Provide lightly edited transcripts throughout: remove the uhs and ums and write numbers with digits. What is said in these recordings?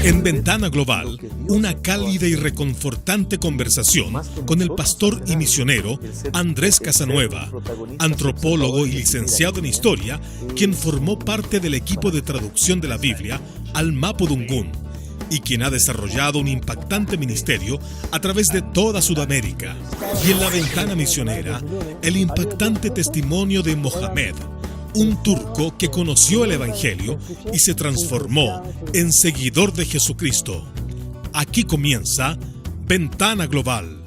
En Ventana Global, una cálida y reconfortante conversación con el pastor y misionero Andrés Casanueva, antropólogo y licenciado en Historia, quien formó parte del equipo de traducción de la Biblia al Mapudungún y quien ha desarrollado un impactante ministerio a través de toda Sudamérica. Y en la Ventana Misionera, el impactante testimonio de Mohamed, un turco que conoció el Evangelio y se transformó en seguidor de Jesucristo. Aquí comienza Ventana Global.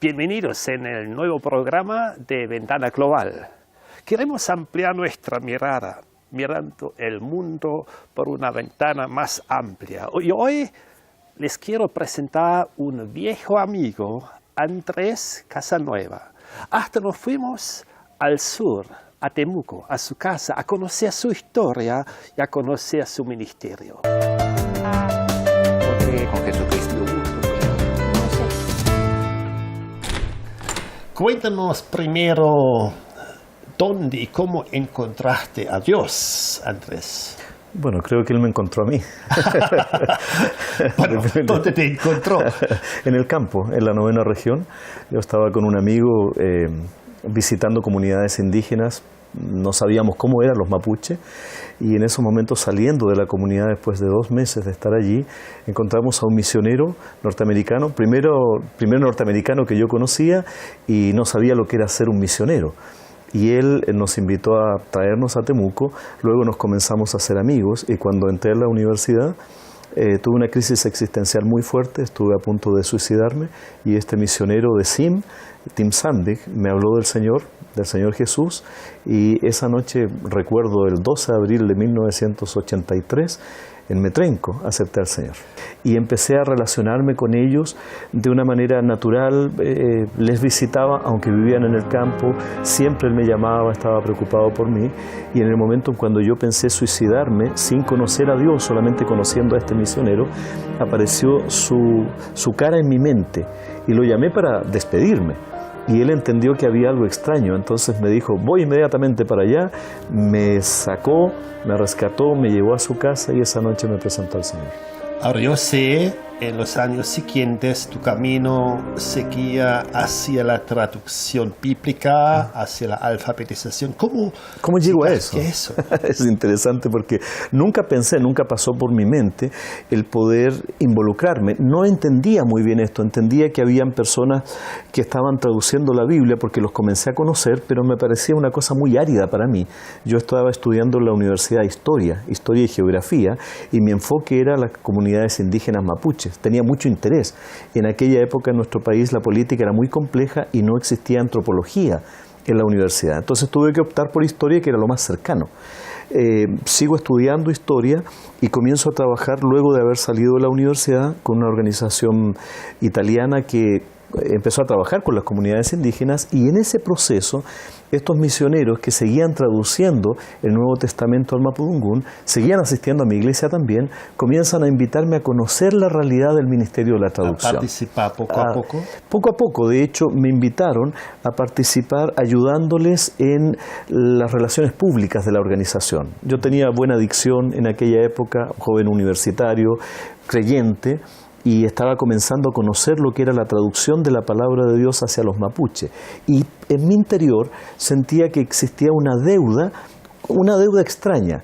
Bienvenidos en el nuevo programa de Ventana Global. Queremos ampliar nuestra mirada, mirando el mundo por una ventana más amplia. Y hoy les quiero presentar un viejo amigo, Andrés Casanueva. Hasta nos fuimos al sur, a Temuco, a su casa, a conocer su historia y a conocer su ministerio. Porque con Jesucristo. Cuéntanos primero dónde y cómo encontraste a Dios, Andrés. Bueno, creo que Él me encontró a mí. Bueno, ¿dónde te encontró? En el campo, en la 9ª región. Yo estaba con un amigo visitando comunidades indígenas. No sabíamos cómo eran los mapuches, y en esos momentos, saliendo de la comunidad después de 2 meses de estar allí, encontramos a un misionero norteamericano, primero norteamericano que yo conocía, y no sabía lo que era ser un misionero. Y él nos invitó a traernos a Temuco. Luego nos comenzamos a hacer amigos, y cuando entré a la universidad tuve una crisis existencial muy fuerte, estuve a punto de suicidarme, y este misionero de SIM, Tim Sandig, me habló del Señor Jesús, y esa noche, recuerdo el 12 de abril de 1983, en Metrenco, acepté al Señor. Y empecé a relacionarme con ellos de una manera natural. Les visitaba, aunque vivían en el campo, siempre él me llamaba, estaba preocupado por mí. Y en el momento cuando yo pensé suicidarme, sin conocer a Dios, solamente conociendo a este misionero, apareció su cara en mi mente, y lo llamé para despedirme. Y él entendió que había algo extraño, entonces me dijo, voy inmediatamente para allá. Me sacó, me rescató, me llevó a su casa, y esa noche me presentó al Señor. Ahora yo sé, en los años siguientes tu camino seguía hacia la traducción bíblica, hacia la alfabetización. ¿Cómo llegó a eso? ¿Qué es eso? Es interesante porque nunca pasó por mi mente el poder involucrarme. No entendía muy bien esto, entendía que habían personas que estaban traduciendo la Biblia porque los comencé a conocer, pero me parecía una cosa muy árida para mí. Yo estaba estudiando en la Universidad de Historia y Geografía, y mi enfoque era las comunidades indígenas mapuches. Tenía mucho interés. En aquella época en nuestro país la política era muy compleja y no existía antropología en la universidad. Entonces tuve que optar por historia, que era lo más cercano. Sigo estudiando historia y comienzo a trabajar luego de haber salido de la universidad con una organización italiana que empezó a trabajar con las comunidades indígenas, y en ese proceso estos misioneros que seguían traduciendo el Nuevo Testamento al Mapudungún, seguían asistiendo a mi iglesia también, comienzan a invitarme a conocer la realidad del ministerio de la traducción. ¿A participar poco a poco? Poco a poco. De hecho, me invitaron a participar ayudándoles en las relaciones públicas de la organización. Yo tenía buena dicción en aquella época, joven universitario, creyente, y estaba comenzando a conocer lo que era la traducción de la palabra de Dios hacia los mapuches. Y en mi interior sentía que existía una deuda extraña.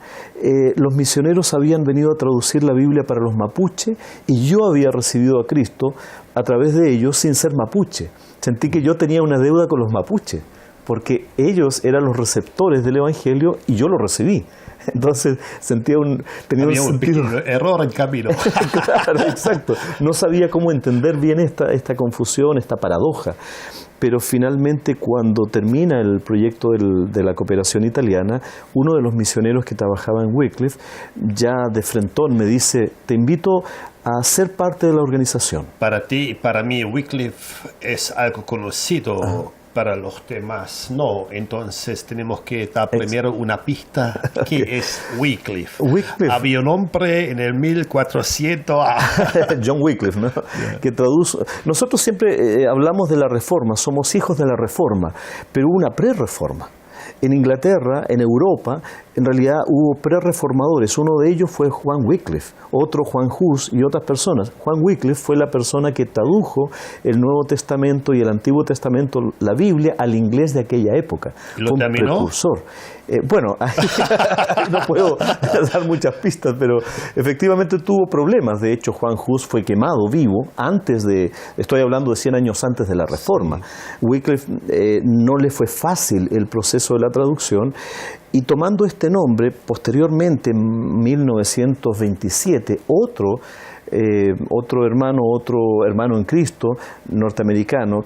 Los misioneros habían venido a traducir la Biblia para los mapuches, y yo había recibido a Cristo a través de ellos sin ser mapuche. Sentí que yo tenía una deuda con los mapuches, porque ellos eran los receptores del Evangelio y yo lo recibí. Entonces tenía un sentido... error en camino. Claro, exacto. No sabía cómo entender bien esta confusión, esta paradoja. pero finalmente cuando termina el proyecto de la cooperación italiana, uno de los misioneros que trabajaba en Wycliffe, ya de frentón me dice, te invito a ser parte de la organización. Para ti y para mí, Wycliffe es algo conocido. Para los demás no, entonces tenemos que dar primero una pista. ¿Qué es Wycliffe? Wycliffe. Había un hombre en el 1400. John Wycliffe, ¿no? Yeah. Que traduce. Nosotros siempre hablamos de la Reforma, somos hijos de la Reforma, pero hubo una pre-reforma. En Inglaterra, en Europa, en realidad hubo pre-reformadores. Uno de ellos fue Juan Wycliffe, otro Juan Hus y otras personas. Juan Wycliffe fue la persona que tradujo el Nuevo Testamento y el Antiguo Testamento, la Biblia, al inglés de aquella época. ¿Lo fue un terminó? precursor. Bueno, no puedo dar muchas pistas, pero efectivamente tuvo problemas. De hecho, Juan Hus fue quemado vivo estoy hablando de 100 años antes de la Reforma. Wycliffe no le fue fácil el proceso de la traducción, y tomando este nombre, posteriormente, en 1927, otro hermano en Cristo, norteamericano,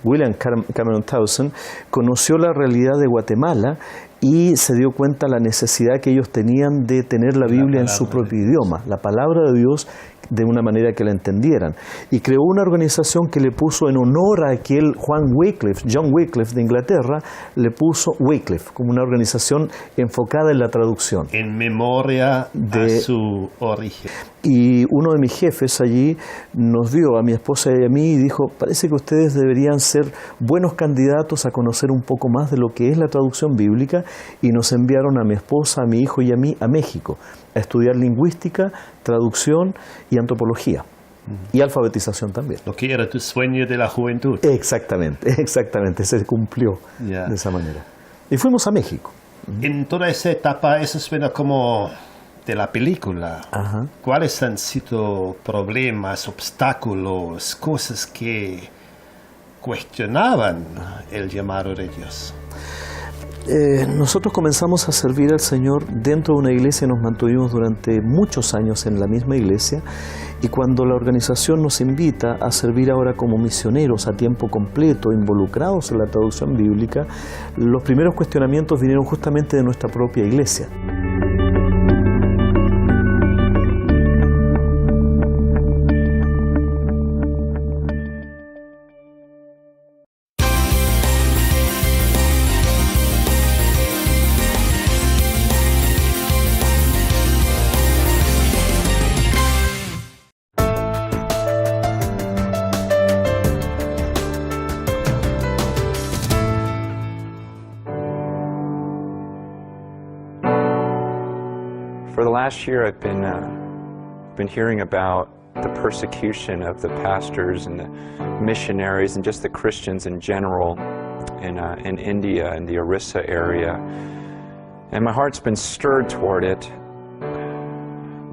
William Cameron Townsend, conoció la realidad de Guatemala y se dio cuenta la necesidad que ellos tenían de tener la Biblia en su propio idioma, la palabra de Dios, de una manera que la entendieran. Y creó una organización que le puso en honor a aquel John Wycliffe de Inglaterra, le puso Wycliffe, como una organización enfocada en la traducción. En memoria a su origen. Y uno de mis jefes allí nos vio a mi esposa y a mí y dijo, parece que ustedes deberían ser buenos candidatos a conocer un poco más de lo que es la traducción bíblica, y nos enviaron a mi esposa, a mi hijo y a mí a México a estudiar lingüística, traducción y antropología. Y alfabetización también. Lo que era tu sueño de la juventud. Exactamente, se cumplió de esa manera. Y fuimos a México. En toda esa etapa, eso suena como de la película. Ajá. ¿Cuáles han sido problemas, obstáculos, cosas que cuestionaban el llamado de Dios? Nosotros comenzamos a servir al Señor dentro de una iglesia, nos mantuvimos durante muchos años en la misma iglesia, y cuando la organización nos invita a servir ahora como misioneros a tiempo completo, involucrados en la traducción bíblica, los primeros cuestionamientos vinieron justamente de nuestra propia iglesia. For the last year, I've been hearing about the persecution of the pastors and the missionaries and just the Christians in general in India, in the Orissa area. And my heart's been stirred toward it.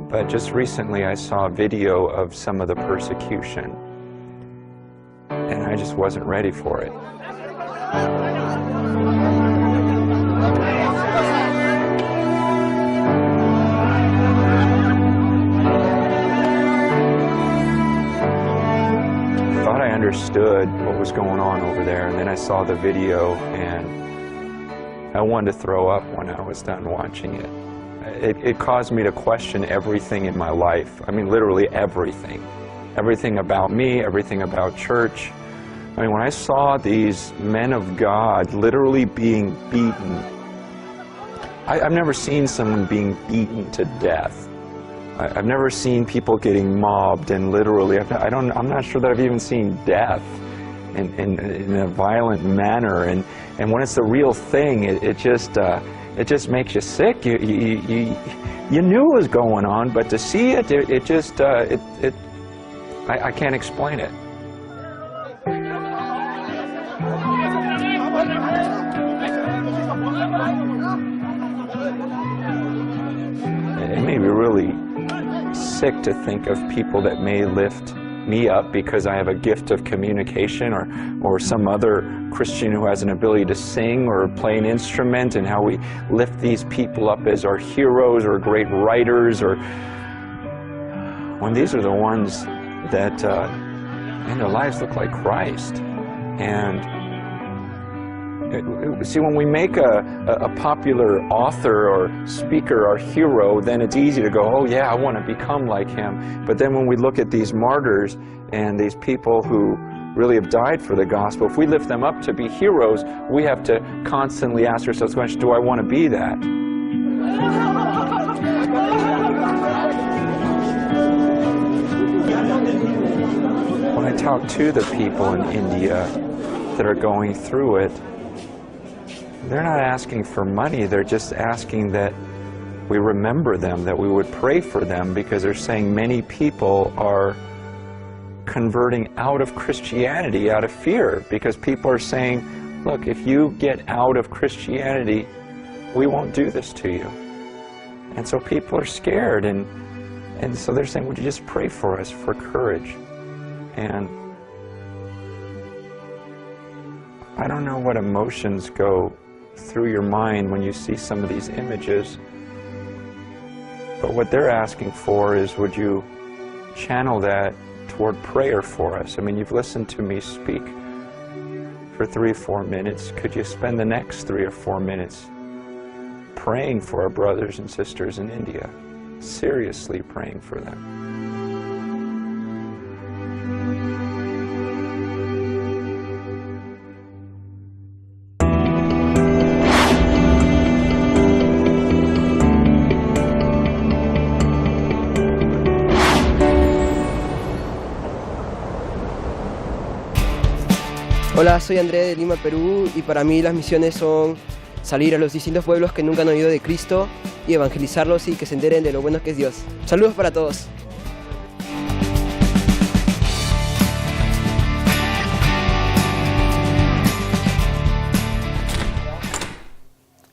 But just recently I saw a video of some of the persecution, and I just wasn't ready for it. I understood what was going on over there, and then I saw the video and I wanted to throw up when I was done watching it. It caused me to question everything in my life. I mean, literally everything. Everything about me, everything about church. I mean, when I saw these men of God literally being beaten, I've never seen someone being beaten to death. I've never seen people getting mobbed and literally, I'm not sure that I've even seen death in a violent manner. And when it's the real thing, it just makes you sick. You knew it was going on, but to see it, I can't explain it. It made me really sick to think of people that may lift me up because I have a gift of communication, or some other Christian who has an ability to sing or play an instrument, and how we lift these people up as our heroes or great writers, or when these are the ones that and their lives look like Christ. And see, when we make a popular author or speaker our hero, then it's easy to go, oh yeah, I want to become like him. But then when we look at these martyrs and these people who really have died for the gospel, if we lift them up to be heroes, we have to constantly ask ourselves the question, do I want to be that? When I talk to the people in India that are going through it, they're not asking for money, they're just asking that we remember them, that we would pray for them, because they're saying many people are converting out of Christianity out of fear, because people are saying, look, if you get out of Christianity, we won't do this to you. And so people are scared, and so they're saying, would you just pray for us for courage? And I don't know what emotions go through your mind when you see some of these images, but what they're asking for is, would you channel that toward prayer for us? I mean, you've listened to me speak for 3 or 4 minutes. Could you spend the next 3 or 4 minutes praying for our brothers and sisters in India, seriously praying for them? Hola, soy André de Lima, Perú, y para mí las misiones son salir a los distintos pueblos que nunca han oído de Cristo y evangelizarlos y que se enteren de lo bueno que es Dios. Saludos para todos.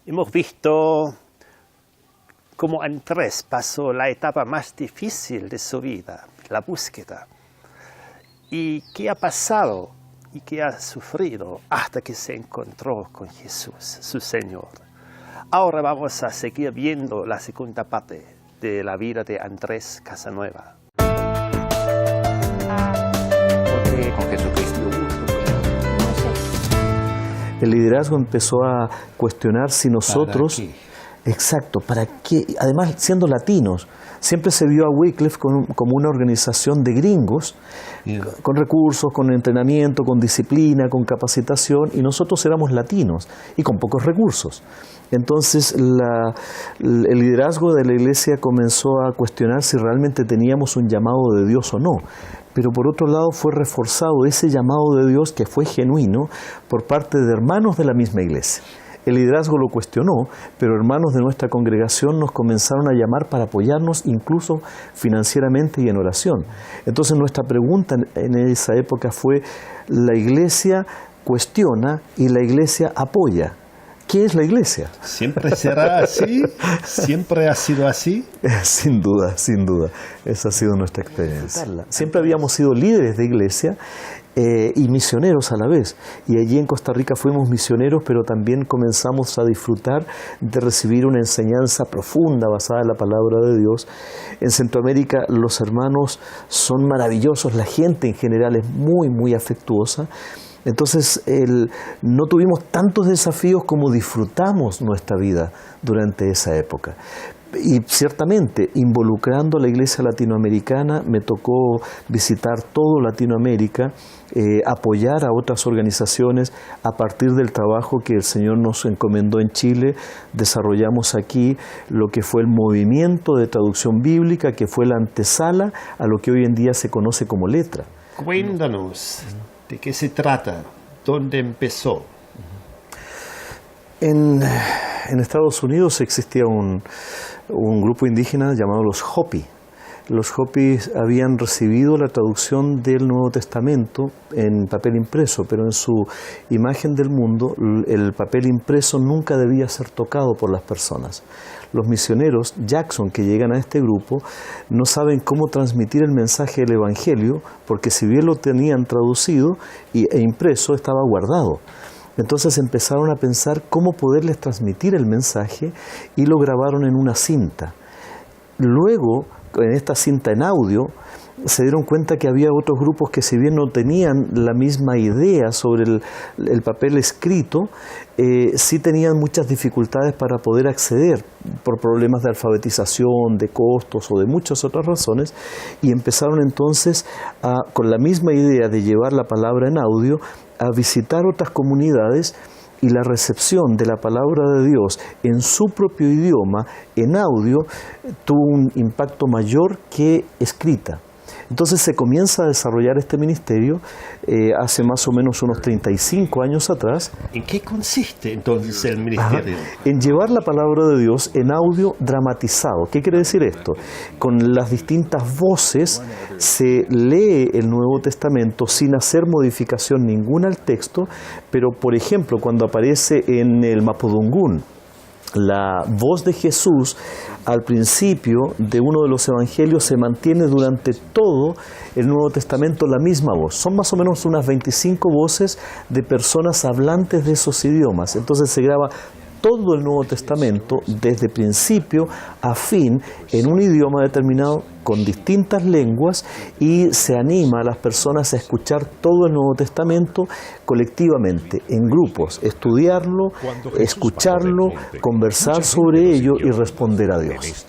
Hemos visto cómo Andrés pasó la etapa más difícil de su vida, la búsqueda, y qué ha pasado y que ha sufrido hasta que se encontró con Jesús, su Señor. Ahora vamos a seguir viendo la segunda parte de la vida de Andrés Casanueva. Con Jesucristo. El liderazgo empezó a cuestionar si nosotros... ¿Para qué? Exacto, ¿para qué? Además, siendo latinos, siempre se vio a Wycliffe como una organización de gringos, con recursos, con entrenamiento, con disciplina, con capacitación, y nosotros éramos latinos y con pocos recursos. Entonces, el liderazgo de la iglesia comenzó a cuestionar si realmente teníamos un llamado de Dios o no. Pero por otro lado fue reforzado ese llamado de Dios, que fue genuino, por parte de hermanos de la misma iglesia. El liderazgo lo cuestionó, pero hermanos de nuestra congregación nos comenzaron a llamar para apoyarnos, incluso financieramente y en oración. Entonces nuestra pregunta en esa época fue: la iglesia cuestiona y la iglesia apoya. ¿Qué es la iglesia? ¿Siempre será así? ¿Siempre ha sido así? Sin duda, sin duda. Esa ha sido nuestra experiencia. Siempre habíamos sido líderes de iglesia y misioneros a la vez. Y allí en Costa Rica fuimos misioneros, pero también comenzamos a disfrutar de recibir una enseñanza profunda basada en la palabra de Dios. En Centroamérica los hermanos son maravillosos, la gente en general es muy, muy afectuosa. Entonces no tuvimos tantos desafíos como disfrutamos nuestra vida durante esa época. Y ciertamente, involucrando a la iglesia latinoamericana, me tocó visitar todo Latinoamérica, apoyar a otras organizaciones a partir del trabajo que el Señor nos encomendó en Chile. Desarrollamos aquí lo que fue el movimiento de traducción bíblica, que fue la antesala a lo que hoy en día se conoce como letra. Cuéntanos, ¿de qué se trata? ¿Dónde empezó? En Estados Unidos existía un grupo indígena llamado los Hopi. Los Hopi habían recibido la traducción del Nuevo Testamento en papel impreso, pero en su imagen del mundo el papel impreso nunca debía ser tocado por las personas. Los misioneros Jackson que llegan a este grupo no saben cómo transmitir el mensaje del Evangelio, porque si bien lo tenían traducido e impreso, estaba guardado. Entonces empezaron a pensar cómo poderles transmitir el mensaje y lo grabaron en una cinta. Luego, en esta cinta en audio, se dieron cuenta que había otros grupos que, si bien no tenían la misma idea sobre el papel escrito, sí tenían muchas dificultades para poder acceder por problemas de alfabetización, de costos o de muchas otras razones, y empezaron entonces con la misma idea de llevar la palabra en audio, a visitar otras comunidades, y la recepción de la palabra de Dios en su propio idioma, en audio, tuvo un impacto mayor que escrita. Entonces se comienza a desarrollar este ministerio hace más o menos unos 35 años atrás. ¿En qué consiste entonces el ministerio? En llevar la palabra de Dios en audio dramatizado. ¿Qué quiere decir esto? Con las distintas voces se lee el Nuevo Testamento sin hacer modificación ninguna al texto, pero por ejemplo cuando aparece en el Mapudungún la voz de Jesús al principio de uno de los evangelios, se mantiene durante todo el Nuevo Testamento la misma voz. Son más o menos unas 25 voces de personas hablantes de esos idiomas. Entonces se graba todo el Nuevo Testamento desde principio a fin en un idioma determinado con distintas lenguas, y se anima a las personas a escuchar todo el Nuevo Testamento colectivamente, en grupos, estudiarlo, escucharlo, conversar sobre ello y responder a Dios.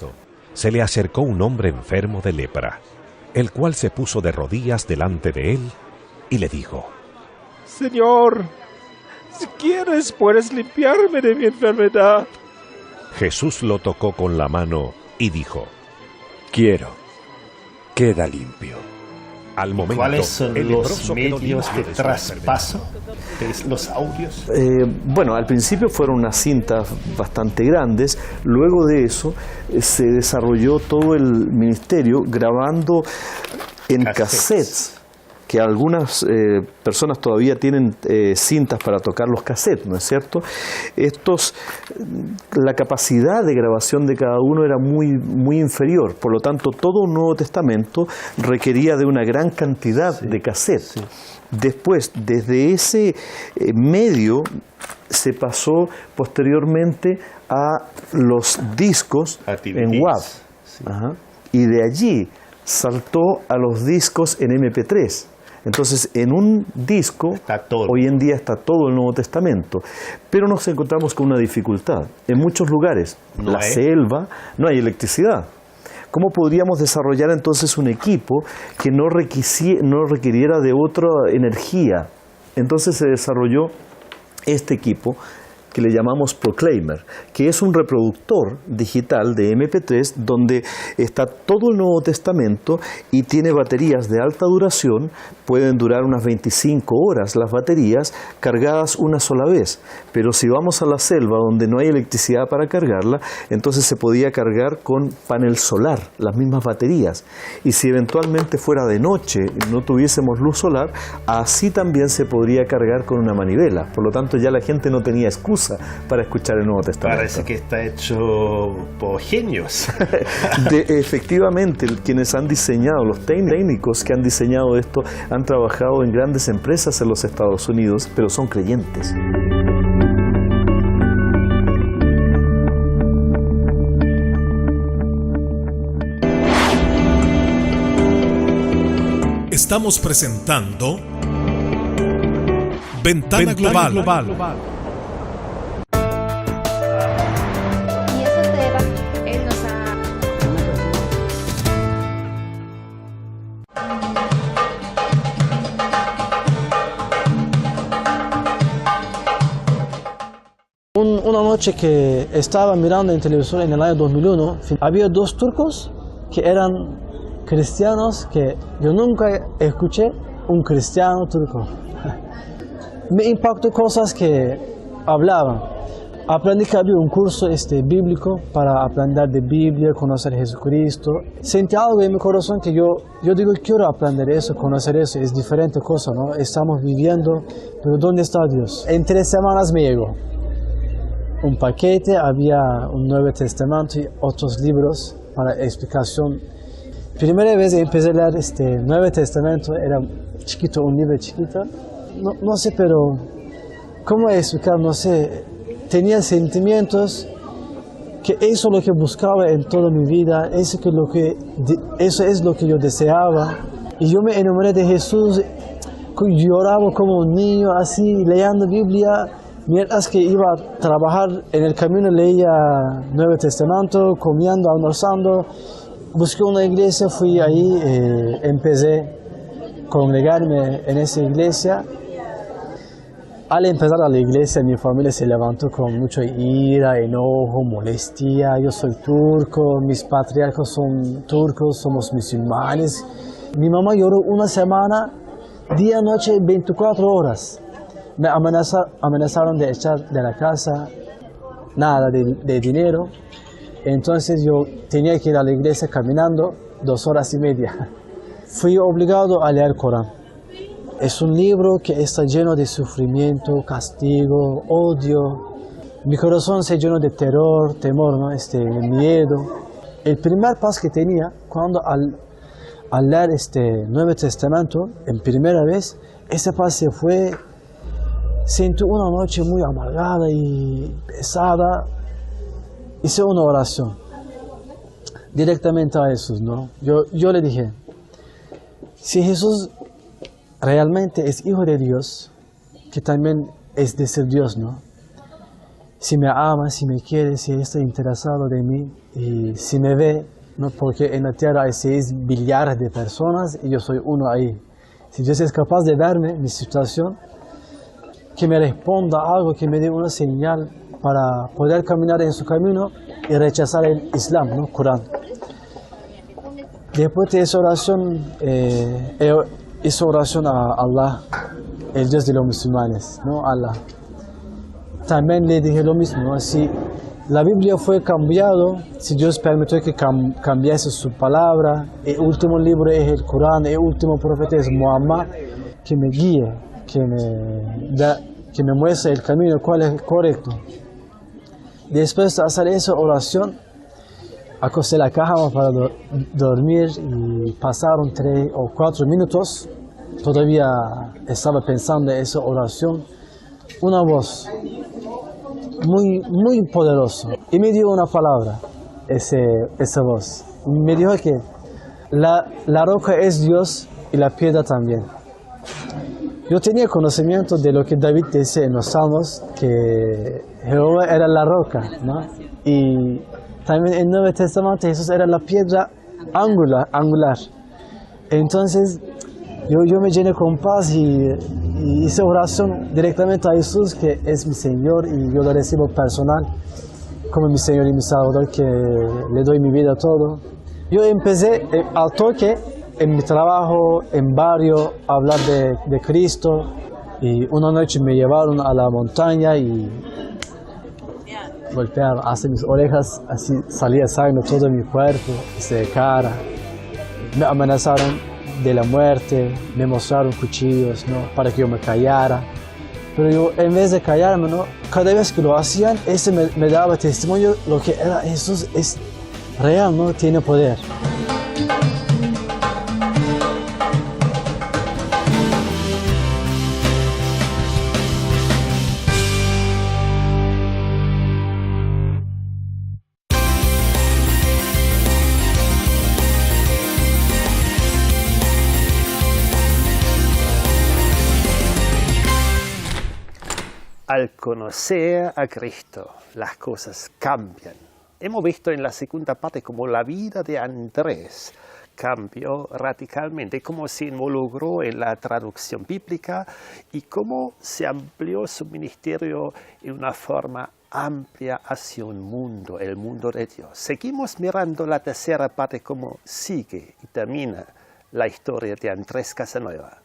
Se le acercó un hombre enfermo de lepra, el cual se puso de rodillas delante de él y le dijo: Señor, si quieres, puedes limpiarme de mi enfermedad. Jesús lo tocó con la mano y dijo: Quiero, queda limpio. Al momento, ¿cuáles son el los leproso quedó medios limpio de su traspaso de los audios? Bueno, al principio fueron unas cintas bastante grandes. Luego de eso se desarrolló todo el ministerio grabando en cassettes, que algunas personas todavía tienen cintas para tocar los cassettes, ¿no es cierto? La capacidad de grabación de cada uno era muy inferior, por lo tanto todo un Nuevo Testamento requería de una gran cantidad de cassettes. Después, desde ese medio se pasó posteriormente a los discos en WAV, y de allí saltó a los discos en MP3. Entonces, en un disco, hoy en día está todo el Nuevo Testamento. Pero nos encontramos con una dificultad. En muchos lugares, la selva, no hay electricidad. ¿Cómo podríamos desarrollar entonces un equipo que no requiriera de otra energía? Entonces se desarrolló este equipo que le llamamos Proclaimer, que es un reproductor digital de MP3 donde está todo el Nuevo Testamento y tiene baterías de alta duración. Pueden durar unas 25 horas las baterías, cargadas una sola vez. Pero si vamos a la selva donde no hay electricidad para cargarla, entonces se podía cargar con panel solar, las mismas baterías. Y si eventualmente fuera de noche y no tuviésemos luz solar, así también se podría cargar con una manivela. Por lo tanto, ya la gente no tenía excusa para escuchar el Nuevo Testamento. Parece que está hecho por genios. Efectivamente, quienes han diseñado, los técnicos que han diseñado esto, han trabajado en grandes empresas en los Estados Unidos, pero son creyentes. Estamos presentando Ventana Global. Y eso se debe, él nos ha... Una noche que estaba mirando en televisión en el año 2001, había dos turcos que eran cristianos que yo nunca escuché un cristiano turco. Me impactó cosas que hablaban. Aprendí que había un curso bíblico para aprender de Biblia, conocer a Jesucristo. Sentí algo en mi corazón que yo digo, quiero aprender eso, conocer eso, es diferente cosa, ¿no? Estamos viviendo, pero ¿dónde está Dios? En 3 semanas me llegó un paquete, había un Nuevo Testamento y otros libros para explicación. Primera vez que empecé a leer Nuevo Testamento, era chiquito, un libro chiquito. No sé, pero ¿cómo explicar? No sé. Tenía sentimientos que eso es lo que buscaba en toda mi vida, eso es lo que yo deseaba. Y yo me enamoré de Jesús, lloraba como un niño, así, leyendo Biblia. Mientras que iba a trabajar en el camino, leía Nuevo Testamento, comiendo, almorzando. Busqué una iglesia, fui ahí, empecé a congregarme en esa iglesia. Al empezar a la iglesia, mi familia se levantó con mucha ira, enojo, molestia. Yo soy turco, mis patriarcas son turcos, somos musulmanes. Mi mamá lloró una semana, día, noche, 24 horas. Me amenazaron de echar de la casa, nada de dinero. Entonces yo tenía que ir a la iglesia caminando 2 horas y media. Fui obligado a leer el Corán. Es un libro que está lleno de sufrimiento, castigo, odio. Mi corazón se llenó de terror, temor, ¿no? Miedo. El primer paso que tenía cuando al leer este Nuevo Testamento, en primera vez, ese paso se fue. Sentí una noche muy amargada y pesada. Hice una oración directamente a Jesús, ¿no? Yo le dije, si Jesús realmente es hijo de Dios, que también es de ser Dios, ¿no? Si me ama, si me quiere, si está interesado de mí y si me ve, ¿no? Porque en la tierra hay 6 billones de personas y yo soy uno ahí. Si Dios es capaz de verme mi situación, que me responda algo, que me dé una señal para poder caminar en su camino y rechazar el Islam, ¿no? Corán. Después de esa oración, hizo oración a Allah, el Dios de los musulmanes, ¿no? Allah. También le dije lo mismo, ¿no? Si la Biblia fue cambiado, si Dios permitió que cambiase su palabra, el último libro es el Corán, el último profeta es Muhammad, que me guíe, que me muestre el camino, cuál es el correcto. Después de hacer esa oración, acosté la cama para dormir y pasaron 3 o 4 minutos. Todavía estaba pensando en esa oración. Una voz muy poderosa y me dio una palabra, esa voz. Me dijo que la roca es Dios y la piedra también. Yo tenía conocimiento de lo que David dice en los Salmos, que Jehová era la roca, ¿no? Y también en el Nuevo Testamento Jesús era la piedra angular. Entonces yo me llené con paz y hice oración directamente a Jesús, que es mi Señor, y yo lo recibo personal como mi Señor y mi Salvador, que le doy mi vida a todo. Yo empecé al toque en mi trabajo, en barrio, a hablar de Cristo, y una noche me llevaron a la montaña y golpearon hasta mis orejas, así salía sangre todo mi cuerpo, de cara. Me amenazaron de la muerte, me mostraron cuchillos, ¿no? Para que yo me callara. Pero yo, en vez de callarme, ¿no? Cada vez que lo hacían, ese me daba testimonio lo que era Jesús es real, ¿no? Tiene poder. Al conocer a Cristo, las cosas cambian. Hemos visto en la segunda parte cómo la vida de Andrés cambió radicalmente, cómo se involucró en la traducción bíblica y cómo se amplió su ministerio en una forma amplia hacia un mundo, el mundo de Dios. Seguimos mirando la tercera parte, cómo sigue y termina la historia de Andrés Casanueva.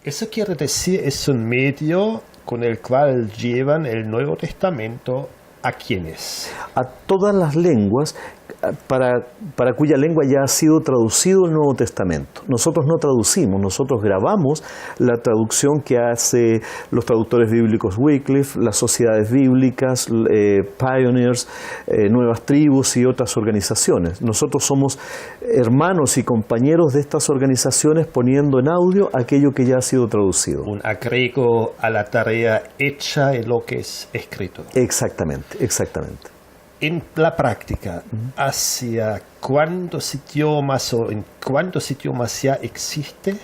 Eso quiere decir, es un medio con el cual llevan el Nuevo Testamento a quienes. A todas las lenguas para cuya lengua ya ha sido traducido el Nuevo Testamento. Nosotros no traducimos, nosotros grabamos la traducción que hace los traductores bíblicos Wycliffe, las sociedades bíblicas, Pioneers, Nuevas Tribus y otras organizaciones. Nosotros somos hermanos y compañeros de estas organizaciones poniendo en audio aquello que ya ha sido traducido. Un agrego a la tarea hecha en lo que es escrito. Exactamente, exactamente. En la práctica, ¿hacia cuántos idiomas o en cuántos idiomas ya existe?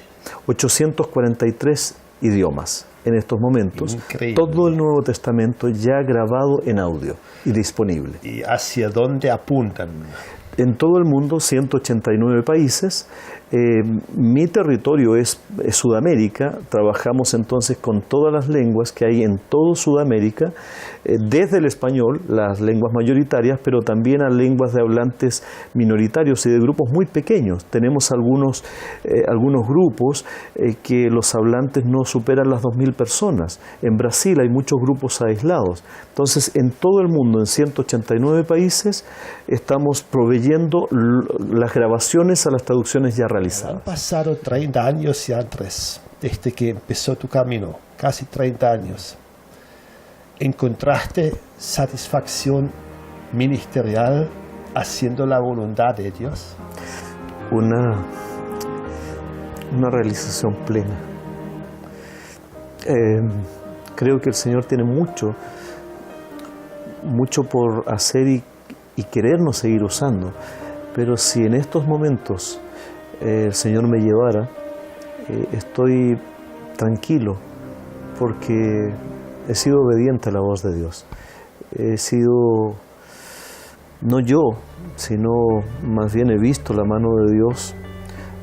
843 idiomas en estos momentos. Increíble. Todo el Nuevo Testamento ya grabado en audio y disponible. ¿Y hacia dónde apuntan? En todo el mundo, 189 países. Mi territorio es Sudamérica. Trabajamos entonces con todas las lenguas que hay en todo Sudamérica, desde el español, las lenguas mayoritarias, pero también a lenguas de hablantes minoritarios y de grupos muy pequeños. Tenemos algunos grupos que los hablantes no superan las 2.000 personas. En Brasil hay muchos grupos aislados. Entonces, en todo el mundo, en 189 países, estamos proveyendo las grabaciones a las traducciones ya realizadas. Han pasado 30 años ya, Andrés, desde que empezó tu camino, casi 30 años. ¿Encontraste satisfacción ministerial haciendo la voluntad de Dios? Una realización plena. Creo que el Señor tiene mucho por hacer y querernos seguir usando, pero si en estos momentos el Señor me llevara, estoy tranquilo porque he sido obediente a la voz de Dios. He sido, no yo, sino más bien he visto la mano de Dios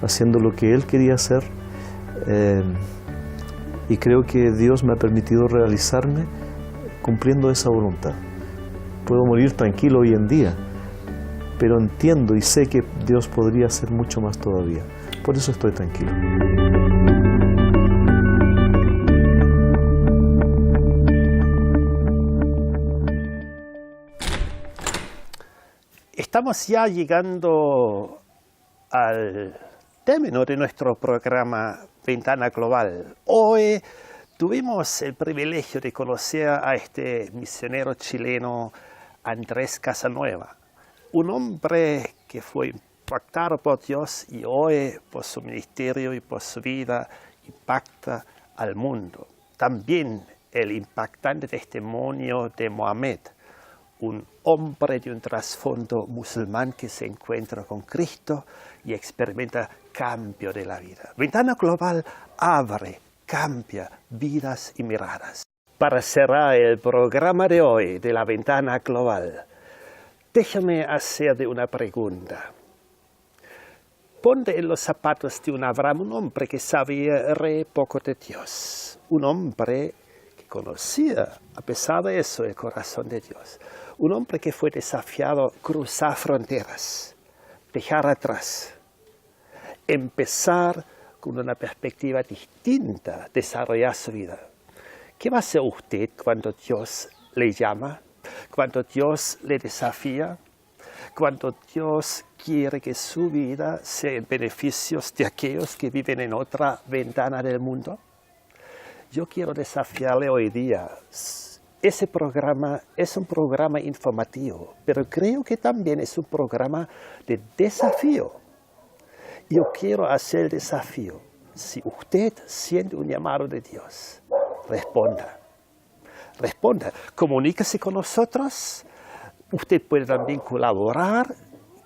haciendo lo que Él quería hacer, y creo que Dios me ha permitido realizarme cumpliendo esa voluntad. Puedo morir tranquilo hoy en día, pero entiendo y sé que Dios podría hacer mucho más todavía. Por eso estoy tranquilo. Estamos ya llegando al término de nuestro programa Ventana Global. Hoy tuvimos el privilegio de conocer a este misionero chileno Andrés Casanueva, un hombre que fue impactado por Dios y hoy por su ministerio y por su vida impacta al mundo. También el impactante testimonio de Mohamed, un hombre de un trasfondo musulmán que se encuentra con Cristo y experimenta cambio de la vida. Ventana Global abre, cambia vidas y miradas. Para cerrar el programa de hoy de la Ventana Global, déjame hacerte una pregunta. Ponte en los zapatos de un Abraham, un hombre que sabía re poco de Dios, un hombre que conocía, a pesar de eso, el corazón de Dios, un hombre que fue desafiado a cruzar fronteras, dejar atrás, empezar con una perspectiva distinta, desarrollar su vida. ¿Qué va a hacer usted cuando Dios le llama? Cuando Dios le desafía, cuando Dios quiere que su vida sea en beneficios de aquellos que viven en otra ventana del mundo? Yo quiero desafiarle hoy día. Ese programa es un programa informativo, pero creo que también es un programa de desafío. Yo quiero hacer el desafío. Si usted siente un llamado de Dios, responda. Responda, comuníquese con nosotros. Usted puede también colaborar,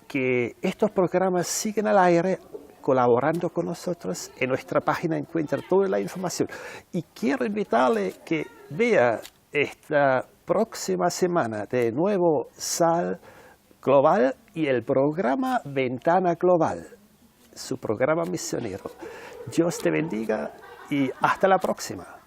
que estos programas siguen al aire, colaborando con nosotros. En nuestra página encuentra toda la información. Y quiero invitarle que vea esta próxima semana de nuevo Sal Global y el programa Ventana Global, su programa misionero. Dios te bendiga y hasta la próxima.